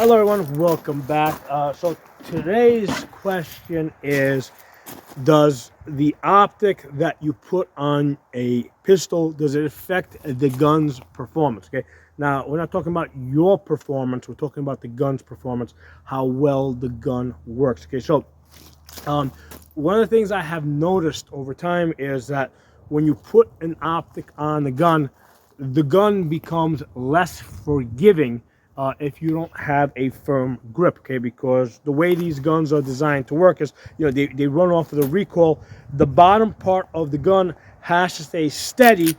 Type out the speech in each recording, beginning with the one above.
Hello everyone, welcome back. So today's question is, does the optic that you put on a pistol, does it affect the gun's performance? Okay, now we're not talking about your performance, we're talking about the gun's performance, how well the gun works. Okay, so um, one of the things I have noticed over time is that when you put an optic on the gun becomes less forgiving if you don't have a firm grip, okay? Because the way these guns are designed to work is, they run off of the recoil. The bottom part of the gun has to stay steady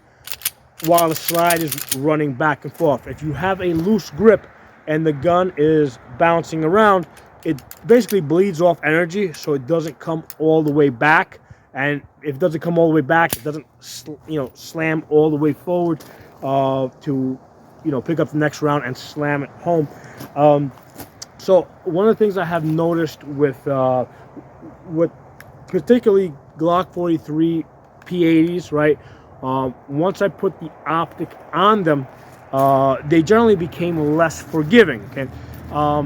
while the slide is running back and forth. If you have a loose grip and the gun is bouncing around, it basically bleeds off energy, so it doesn't come all the way back. And if it doesn't come all the way back, it doesn't, slam all the way forward to, pick up the next round and slam it home. So one of the things I have noticed with particularly Glock 43 P80s, right? Once I put the optic on them, they generally became less forgiving. Okay, but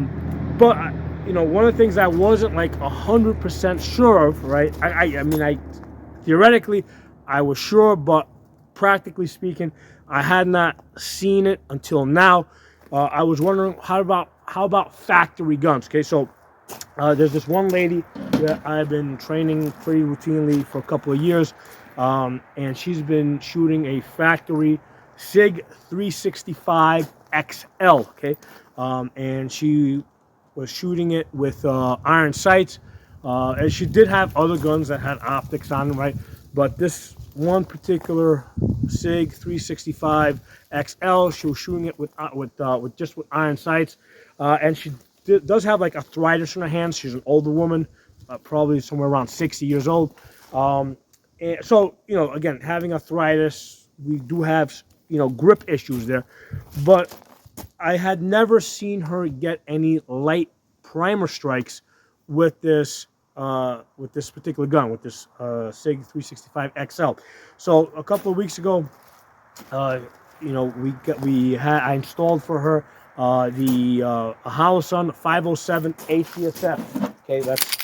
one of the things I wasn't like 100% sure of, right? I mean, I theoretically I was sure, but practically speaking, I had not seen it until now. I was wondering how about factory guns? Okay, so there's this one lady that I've been training pretty routinely for a couple of years, and she's been shooting a factory SIG 365 XL. Okay, and she was shooting it with iron sights, and she did have other guns that had optics on them, right? But this one particular SIG 365 XL, she was shooting it with iron sights, and she does have like arthritis in her hands. She's an older woman, probably somewhere around 60 years old. And so, again, having arthritis, we do have, grip issues there. But I had never seen her get any light primer strikes with this particular gun, with this SIG 365 XL. So a couple of weeks ago, I installed for her the holosun 507 ATSF. Okay, that's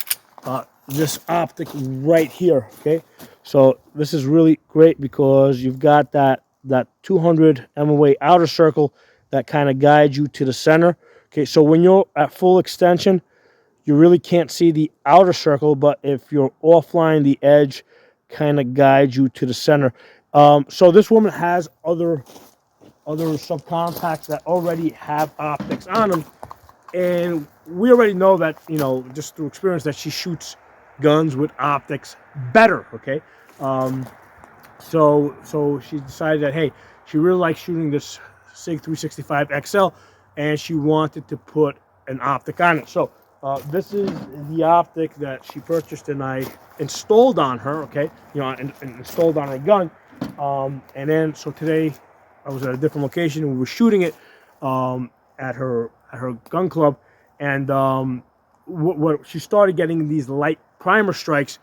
this optic right here. Okay, so this is really great because you've got that 200 MOA outer circle that kind of guides you to the center. Okay, so when you're at full extension, you really can't see the outer circle, but if you're offline, the edge kind of guides you to the center. So this woman has other subcompacts that already have optics on them, and we already know that, just through experience, that she shoots guns with optics better. Okay, so she decided that, hey, she really likes shooting this SIG 365 XL, and she wanted to put an optic on it. So this is the optic that she purchased and I installed on her. Okay, and installed on her gun. And then so today I was at a different location and we were shooting it at her gun club, and what she started getting these light primer strikes,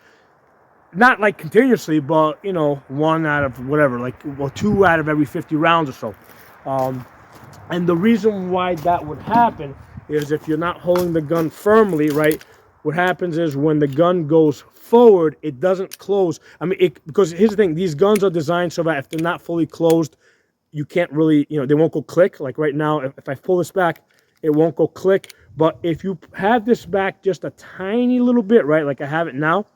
not like continuously, but one out of whatever, like, well, 2 out of every 50 rounds or so. And the reason why that would happen is if you're not holding the gun firmly, right? What happens is when the gun goes forward, it doesn't close. I mean, because here's the thing: these guns are designed so that if they're not fully closed, you can't really, they won't go click. Like right now, if I pull this back, it won't go click. But if you have this back just a tiny little bit, right, like I have it now,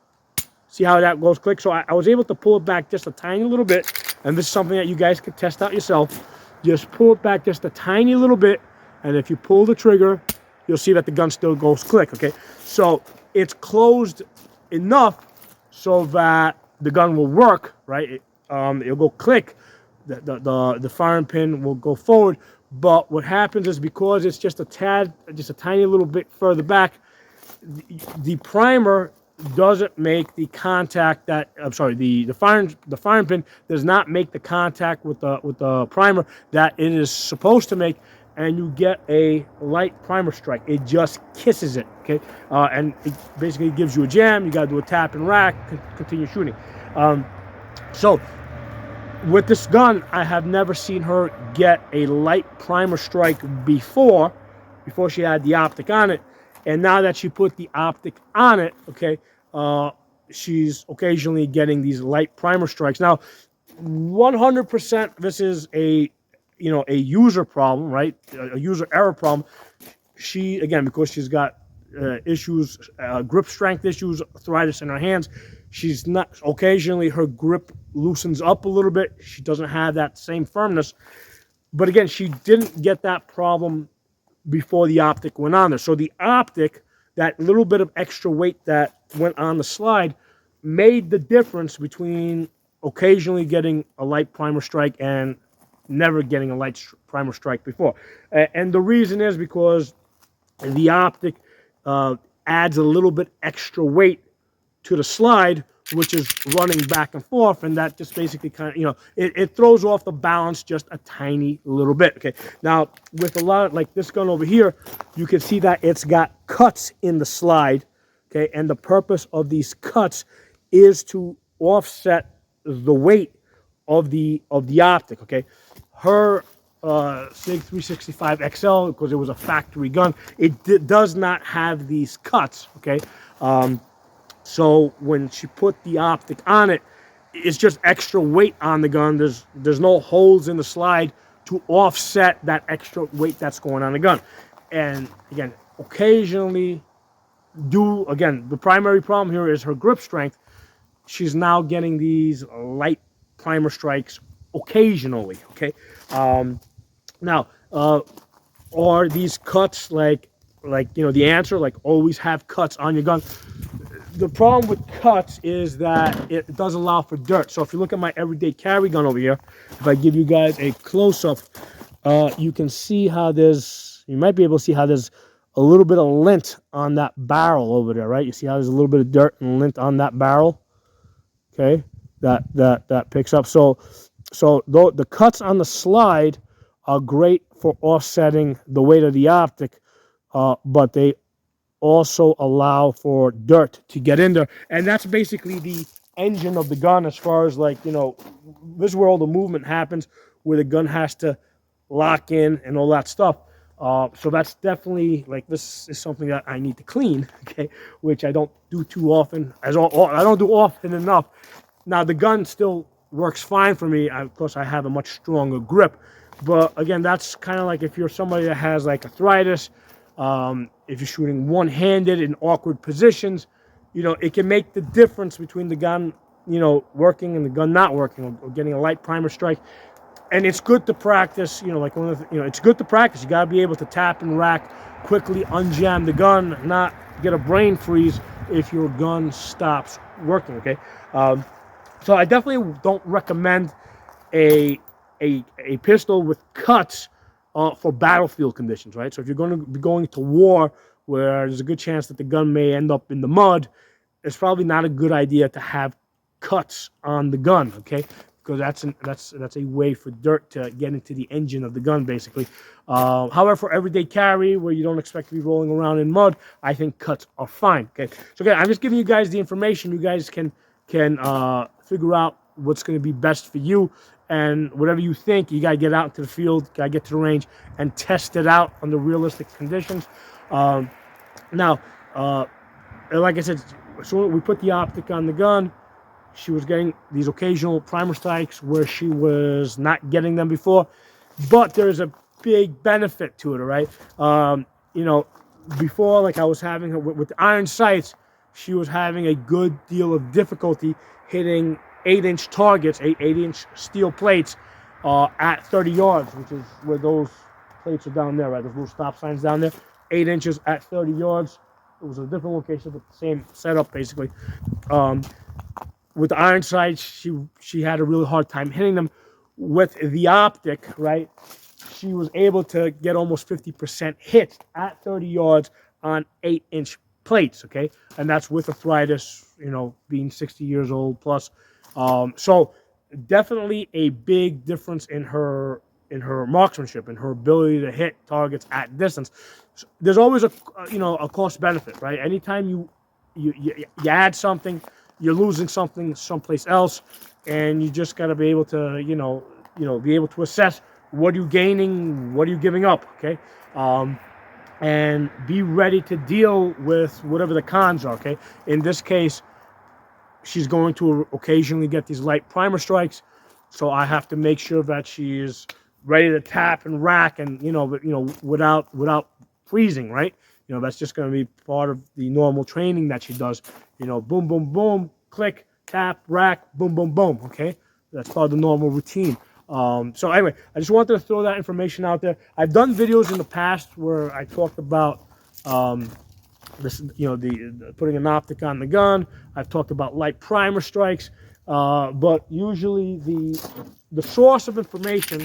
see how that goes click? So I was able to pull it back just a tiny little bit, and this is something that you guys can test out yourself. Just pull it back just a tiny little bit, and if you pull the trigger, you'll see that the gun still goes click. Okay, so it's closed enough so that the gun will work, right? It'll go click. The firing pin will go forward. But what happens is, because it's just a tiny little bit further back, the primer doesn't make the contact that, I'm sorry, the firing pin does not make the contact with the primer that it is supposed to make, and you get a light primer strike. It just kisses it, okay? And it basically gives you a jam. You got to do a tap and rack, continue shooting. So with this gun, I have never seen her get a light primer strike before, before she had the Optic on it. And now that she put the Optic on it, okay, she's occasionally getting these light primer strikes. Now, 100% this is a user problem, right? A user error problem. She, again, because she's got issues, grip strength issues, arthritis in her hands, she's not, occasionally her grip loosens up a little bit. She doesn't have that same firmness. But again, she didn't get that problem before the Optic went on there. So the Optic, that little bit of extra weight that went on the slide, made the difference between occasionally getting a light primer strike and never getting a light primer strike before. And the reason is because the Optic adds a little bit extra weight to the slide, which is running back and forth, and that just basically kind of, it throws off the balance just a tiny little bit. Okay, now with a lot of, like this gun over here, you can see that it's got cuts in the slide. Okay, and the purpose of these cuts is to offset the weight of the Optic. Okay, her SIG 365 XL, because it was a factory gun, it does not have these cuts. Okay, so when she put the Optic on it, it's just extra weight on the gun. There's no holes in the slide to offset that extra weight that's going on the gun. And again, occasionally, the primary problem here is her grip strength. She's now getting these light primer strikes occasionally. Okay, now are these cuts like the answer, like always have cuts on your gun? The problem with cuts is that it does allow for dirt. So if you look at my everyday carry gun over here, if I give you guys a close-up, you can see how you might be able to see how there's a little bit of lint on that barrel over there, right? You see how there's a little bit of dirt and lint on that barrel? Okay, that picks up. So the cuts on the slide are great for offsetting the weight of the Optic, but they also allow for dirt to get in there, and that's basically the engine of the gun. As far as this is where all the movement happens, where the gun has to lock in and all that stuff. So that's definitely, this is something that I need to clean, okay, which I don't do too often. I don't do often enough. Now the gun still works fine for me. Of course, I have a much stronger grip, but again, that's kind of like if you're somebody that has like arthritis. If you're shooting one-handed in awkward positions, it can make the difference between the gun, working and the gun not working, or getting a light primer strike. And it's good to practice, it's good to practice. You got to be able to tap and rack, quickly unjam the gun, not get a brain freeze if your gun stops working, okay? So I definitely don't recommend a pistol with cuts for battlefield conditions, right? So if you're going to be going to war where there's a good chance that the gun may end up in the mud, it's probably not a good idea to have cuts on the gun, okay? Because that's a way for dirt to get into the engine of the gun, basically. However, for everyday carry, where you don't expect to be rolling around in mud, I think cuts are fine, okay? So again, I'm just giving you guys the information. You guys can figure out what's going to be best for you. And whatever you think, you got to get out into the field, got to get to the range and test it out under realistic conditions. Now, like I said, so we put the Optic on the gun. She was getting these occasional primer strikes where she was not getting them before. But there's a big benefit to it, all right? Before, like I was having her with the iron sights, she was having a good deal of difficulty hitting 8-inch targets, 8-inch steel plates at 30 yards, which is where those plates are down there, right? Those little stop signs down there. 8 inches at 30 yards. It was a different location, but the same setup, basically. With the iron sights, she had a really hard time hitting them. With the Optic, right, she was able to get almost 50% hits at 30 yards on 8-inch plates, okay? And that's with arthritis, being 60 years old plus. So definitely a big difference in her marksmanship and her ability to hit targets at distance. So there's always a cost benefit, right? Anytime you add something, you're losing something someplace else, and you just got to be able to be able to assess what are you gaining, what are you giving up, okay? and be ready to deal with whatever the cons are, okay? In this case, she's going to occasionally get these light primer strikes, so I have to make sure that she is ready to tap and rack, and without freezing, right? That's just going to be part of the normal training that she does. Boom, boom, boom, click, tap, rack, boom, boom, boom. Okay, that's part of the normal routine. So anyway, I just wanted to throw that information out there. I've done videos in the past where I talked about this, the putting an optic on the gun. I've talked about light primer strikes, but usually the source of information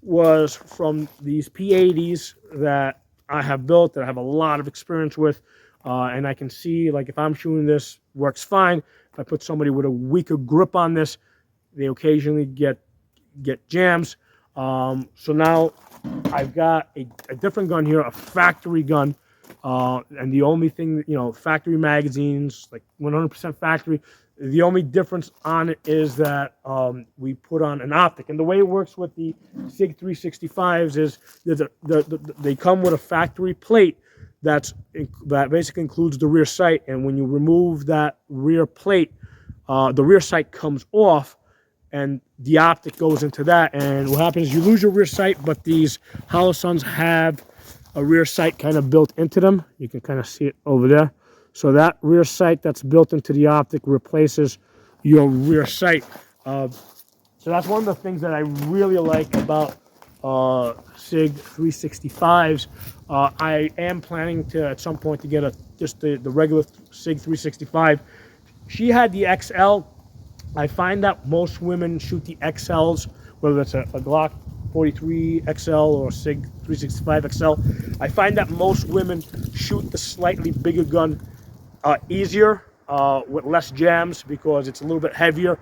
was from these P80s that I have built, that I have a lot of experience with, and I can see, like, if I'm shooting this, works fine. If I put somebody with a weaker grip on this, they occasionally get jams. So now I've got a different gun here, a factory gun, and the only thing, factory magazines, like 100% factory. The only difference on it is that we put on an optic. And the way it works with the SIG 365s is they come with a factory plate that basically includes the rear sight. And when you remove that rear plate, the rear sight comes off, and the optic goes into that. And what happens is you lose your rear sight, but these holosuns have a rear sight kind of built into them. You can kind of see it over there. So that rear sight that's built into the optic replaces your rear sight. So that's one of the things that I really like about SIG 365s. I am planning to, at some point, to get just the regular SIG 365. She had the XL. I find that most women shoot the XLs, whether it's a Glock 43 XL or SIG 365 XL. I find that most women shoot the slightly bigger gun easier, with less jams, because it's a little bit heavier,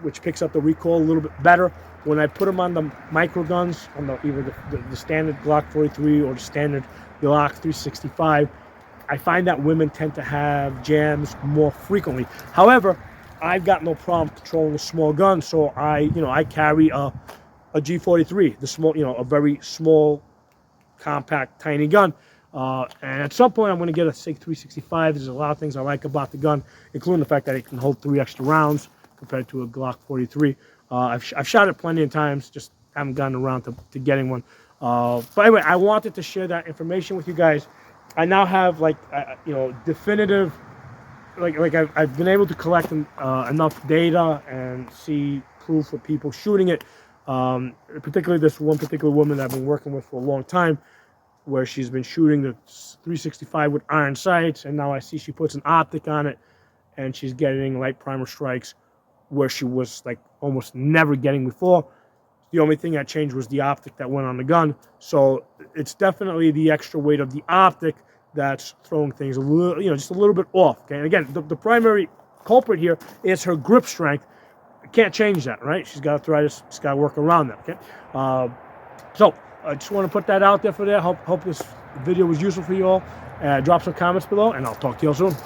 which picks up the recoil a little bit better. When I put them on the micro guns, on either the standard Glock 43 or the standard Glock 365, I find that women tend to have jams more frequently. However, I've got no problem controlling a small gun, so I carry a G43, the small, a very small, compact, tiny gun. And at some point, I'm going to get a SIG 365. There's a lot of things I like about the gun, including the fact that it can hold 3 extra rounds compared to a Glock 43. I've shot it plenty of times, just haven't gotten around to getting one. But anyway, I wanted to share that information with you guys. I now have, like, definitive, like I've been able to collect enough data and see proof of people shooting it. Particularly this one particular woman that I've been working with for a long time, where she's been shooting the 365 with iron sights, and now I see she puts an optic on it, and she's getting light primer strikes where she was, like, almost never getting before. The only thing that changed was the optic that went on the gun. So it's definitely the extra weight of the optic that's throwing things a little, just a little bit off. Okay, and again, the primary culprit here is her grip strength. Can't change that, right? She's got arthritis. She's got to work around that. Okay, so I just want to put that out there for there. Hope this video was useful for you all. Drop some comments below, and I'll talk to you all soon.